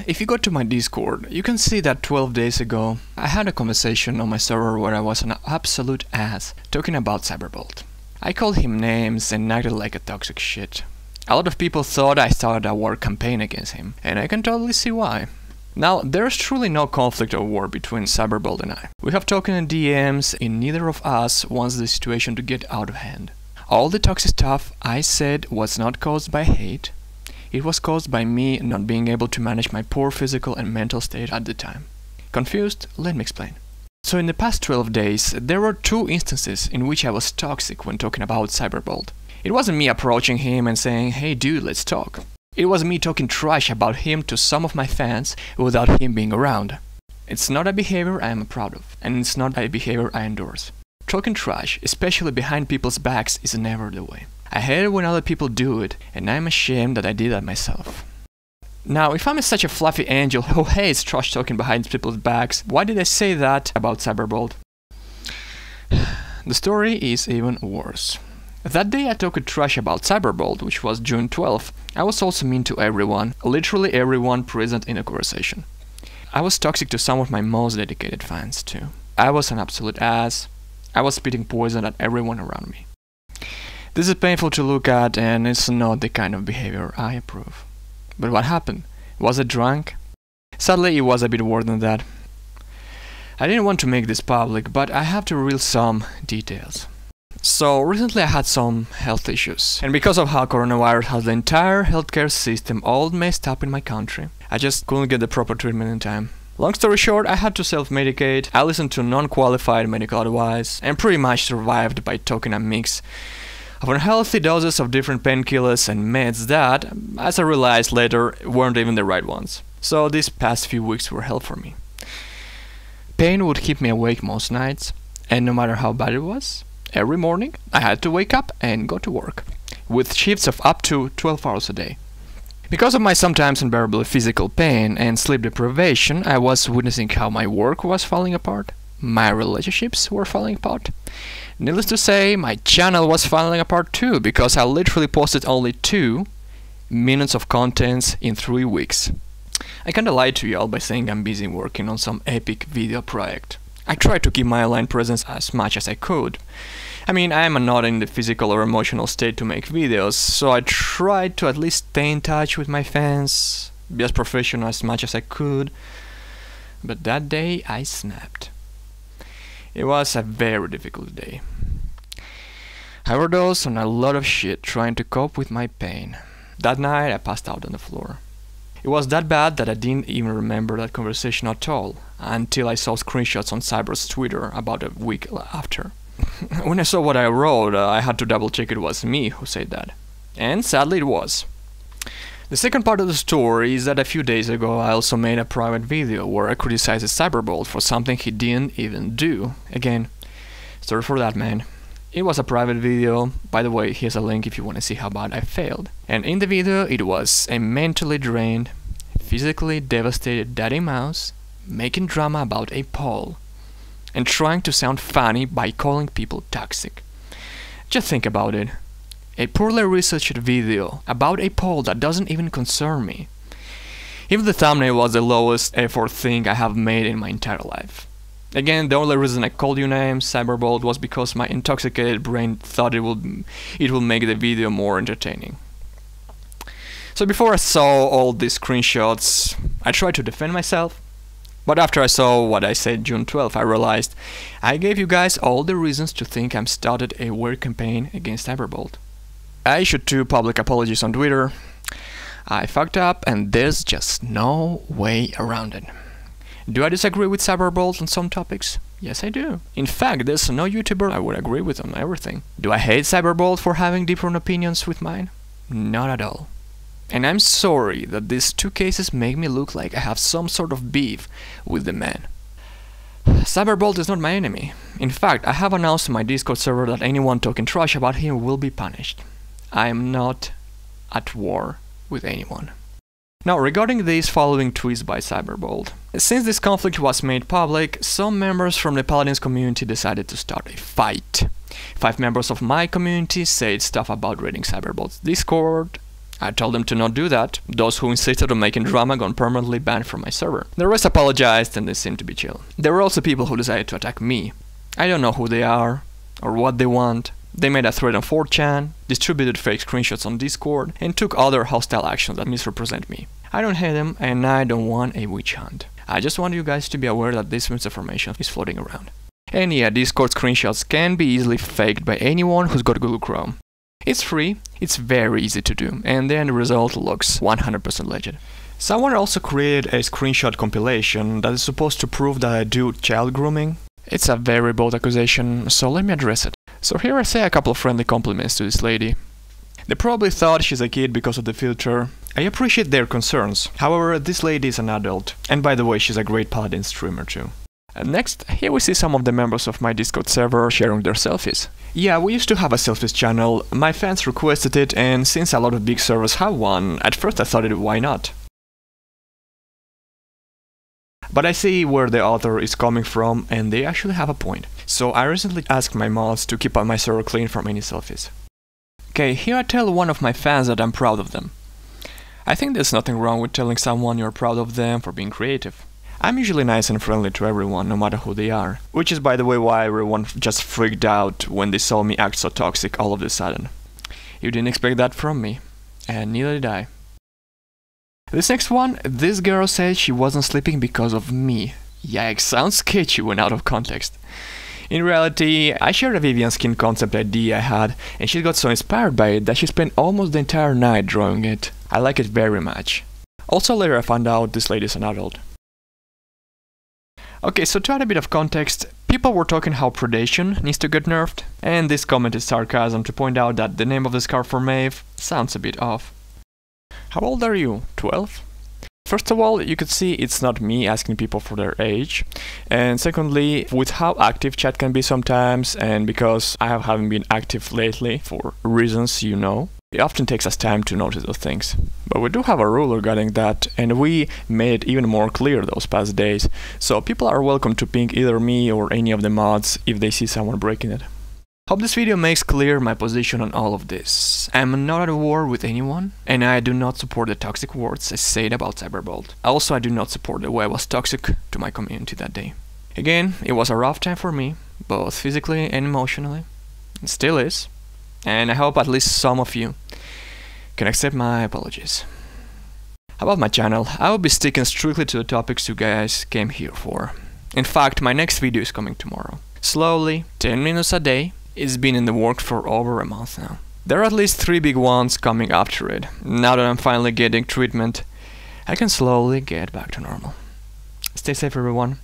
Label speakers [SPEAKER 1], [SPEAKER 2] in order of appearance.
[SPEAKER 1] If you go to my Discord, you can see that 12 days ago, I had a conversation on my server where I was an absolute ass talking about Syberbolt. I called him names and acted like a toxic shit. A lot of people thought I started a war campaign against him, and I can totally see why. Now, there's truly no conflict or war between Syberbolt and I. We have talked in DMs, and neither of us wants the situation to get out of hand. All the toxic stuff I said was not caused by hate. It was caused by me not being able to manage my poor physical and mental state at the time. Confused? Let me explain. So in the past 12 days, there were 2 instances in which I was toxic when talking about Syberbolt. It wasn't me approaching him and saying, "Hey dude, let's talk." It was me talking trash about him to some of my fans without him being around. It's not a behavior I am proud of, and it's not a behavior I endorse. Talking trash, especially behind people's backs, is never the way. I hate it when other people do it, and I'm ashamed that I did that myself. Now, if I'm such a fluffy angel who hates trash talking behind people's backs, why did I say that about Syberbolt? The story is even worse. That day I talked trash about Syberbolt, which was June 12th, I was also mean to everyone, literally everyone present in a conversation. I was toxic to some of my most dedicated fans too. I was an absolute ass. I was spitting poison at everyone around me. This is painful to look at, and it's not the kind of behavior I approve. But what happened? Was I drunk? Sadly, it was a bit worse than that. I didn't want to make this public, but I have to reveal some details. So, recently I had some health issues, and because of how coronavirus has the entire healthcare system all messed up in my country, I just couldn't get the proper treatment in time. Long story short, I had to self-medicate, I listened to non-qualified medical advice, and pretty much survived by taking a mix of unhealthy doses of different painkillers and meds that, as I realized later, weren't even the right ones. So these past few weeks were hell for me. Pain would keep me awake most nights, and no matter how bad it was, every morning I had to wake up and go to work, with shifts of up to 12 hours a day. Because of my sometimes unbearable physical pain and sleep deprivation, I was witnessing how my work was falling apart, my relationships were falling apart. Needless to say, my channel was falling apart too, because I literally posted only 2 minutes of contents in 3 weeks. I kinda lied to y'all by saying I'm busy working on some epic video project. I tried to keep my online presence as much as I could. I mean, I am not in the physical or emotional state to make videos, so I tried to at least stay in touch with my fans, be as professional as much as I could. But that day I snapped. It was a very difficult day. I overdosed on a lot of shit trying to cope with my pain. That night I passed out on the floor. It was that bad that I didn't even remember that conversation at all, until I saw screenshots on Cyber's Twitter about a week after. When I saw what I wrote, I had to double check it was me who said that. And sadly it was. The second part of the story is that a few days ago I also made a private video where I criticized Syberbolt for something he didn't even do. Again, sorry for that, man. It was a private video. By the way, here's a link if you want to see how bad I failed. And in the video it was a mentally drained, physically devastated daddy mouse making drama about a poll and trying to sound funny by calling people toxic. Just think about it. A poorly researched video about a poll that doesn't even concern me. Even the thumbnail was the lowest effort thing I have made in my entire life. Again, the only reason I called you names, Syberbolt, was because my intoxicated brain thought it would make the video more entertaining. So before I saw all these screenshots, I tried to defend myself. But after I saw what I said June 12th, I realized I gave you guys all the reasons to think I'm started a war campaign against Syberbolt. I issued 2 public apologies on Twitter. I fucked up, and there's just no way around it. Do I disagree with Syberbolt on some topics? Yes, I do. In fact, there's no YouTuber I would agree with on everything. Do I hate Syberbolt for having different opinions with mine? Not at all. And I'm sorry that these 2 cases make me look like I have some sort of beef with the man. Syberbolt is not my enemy. In fact, I have announced on my Discord server that anyone talking trash about him will be punished. I am not at war with anyone. Now, regarding these following tweets by Syberbolt. Since this conflict was made public, some members from the Paladins community decided to start a fight. 5 members of my community said stuff about raiding Syberbolt's Discord, I told them to not do that. Those who insisted on making drama got permanently banned from my server. The rest apologized and they seemed to be chill. There were also people who decided to attack me. I don't know who they are or what they want. They made a thread on 4chan, distributed fake screenshots on Discord, and took other hostile actions that misrepresent me. I don't hate them and I don't want a witch hunt. I just want you guys to be aware that this misinformation is floating around. And yeah, Discord screenshots can be easily faked by anyone who's got Google Chrome. It's free, it's very easy to do, and the end result looks 100% legit. Someone also created a screenshot compilation that is supposed to prove that I do child grooming. It's a very bold accusation, so let me address it. So here I say a couple of friendly compliments to this lady. They probably thought she's a kid because of the filter. I appreciate their concerns. However, this lady is an adult. And by the way, she's a great Paladin streamer too. And next, here we see some of the members of my Discord server sharing their selfies. Yeah, we used to have a selfies channel. My fans requested it, and since a lot of big servers have one, at first I thought why not? But I see where the author is coming from, and they actually have a point. So I recently asked my mods to keep my server clean from any selfies. Okay, here I tell one of my fans that I'm proud of them. I think there's nothing wrong with telling someone you're proud of them for being creative. I'm usually nice and friendly to everyone, no matter who they are. Which is, by the way, why everyone just freaked out when they saw me act so toxic all of a sudden. You didn't expect that from me, and neither did I. This next one, this girl said she wasn't sleeping because of me. Yikes, sounds sketchy when out of context. In reality, I shared a Vivian skin concept idea I had, and she got so inspired by it that she spent almost the entire night drawing it. I like it very much. Also later I found out this lady is an adult. Okay, so to add a bit of context, people were talking how predation needs to get nerfed, and this comment is sarcasm to point out that the name of the scarf for Maeve sounds a bit off. How old are you? 12? First of all, you could see it's not me asking people for their age, and secondly, with how active chat can be sometimes, and because I haven't been active lately for reasons you know, it often takes us time to notice those things. But we do have a rule regarding that, and we made it even more clear those past days, so people are welcome to ping either me or any of the mods if they see someone breaking it. Hope this video makes clear my position on all of this. I'm not at war with anyone, and I do not support the toxic words I said about Syberbolt. Also, I do not support the way I was toxic to my community that day. Again, it was a rough time for me, both physically and emotionally. It still is, and I hope at least some of you can accept my apologies. About my channel, I will be sticking strictly to the topics you guys came here for. In fact, my next video is coming tomorrow. Slowly, 10 minutes a day. It's been in the works for over a month now. There are at least 3 big ones coming after it. Now that I'm finally getting treatment, I can slowly get back to normal. Stay safe everyone.